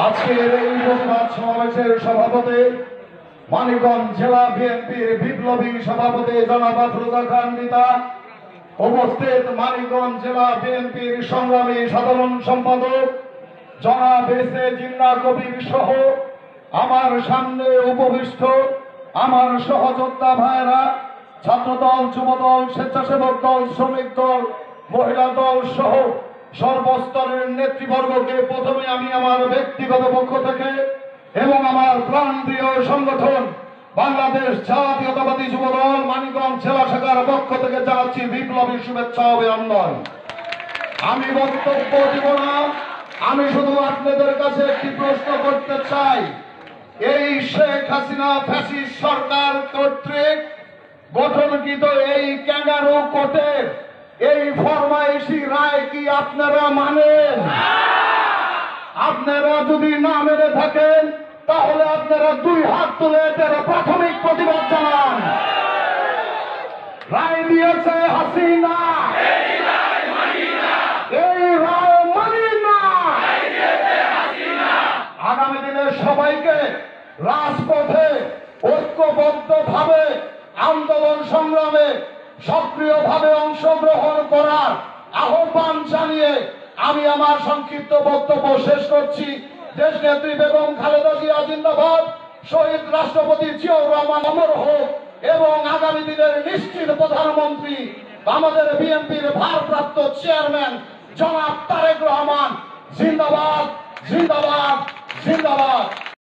আজকের এই প্রতিবাদ সমাবেশের সভাপতি মানিকগঞ্জ জেলা বিএনপির বিপ্লবী সভাপতি জনাব আফরোজা খান নেতা, উপস্থিত মানিকগঞ্জ জেলা বিএনপির সংগ্রামী সাধারণ সম্পাদক জনাব এস এ জিন্নাহ কবির সহ আমার সামনে উপবিষ্ট আমার সহযোদ্ধা ভাইয়েরা, ছাত্রদল, যুবদল, স্বেচ্ছাসেবক দল, শ্রমিক দল, মহিলা দল সহ সর্বস্তরের নেতৃবর্গকে প্রথমে আমি আমার ব্যক্তিগত পক্ষ থেকে এবং আমার প্রাণপ্রিয় সংগঠন বাংলাদেশ জাতীয়তাবাদী যুবদল মানিকগঞ্জ জেলা শাখার পক্ষ থেকে জানাচ্ছি বিপ্লবী শুভেচ্ছা ও অভিনন্দন। আমি বক্তব্য দিব না, আমি শুধু আপনাদের কাছে একটি প্রশ্ন করতে চাই। এই শেখ হাসিনা ফ্যাসিস্ট সরকার কর্তৃক গঠনকৃত এই ক্যাঙ্গারু কোর্টের এই ফরমায়েশি রায় কি আপনারা মানেন? আপনারা যদি না মেনে থাকেন তাহলে আপনারা দুই হাত তুলে এটার প্রাথমিক প্রতিবাদ জানান। রায় দিয়েছে হাসিনা, এই রায় মানি না। আগামী দিনে সবাইকে রাজপথে ঐক্যবদ্ধভাবে আন্দোলন সংগ্রামে সক্রিয়ভাবে অংশগ্রহণ করার আহ্বান জানিয়ে আমি আমার সংক্ষিপ্ত বক্তব্য শেষ করছি। দেশ নেত্রী বেগম খালেদা জিয়া জিন্দাবাদ, শহীদ রাষ্ট্রপতি জিয়াউর রহমান অমর হোক এবং আগামী দিনের নিশ্চিত প্রধানমন্ত্রী আমাদের বিএনপির ভারপ্রাপ্ত চেয়ারম্যান জনাব তারেক রহমান জিন্দাবাদ, জিন্দাবাদ, জিন্দাবাদ।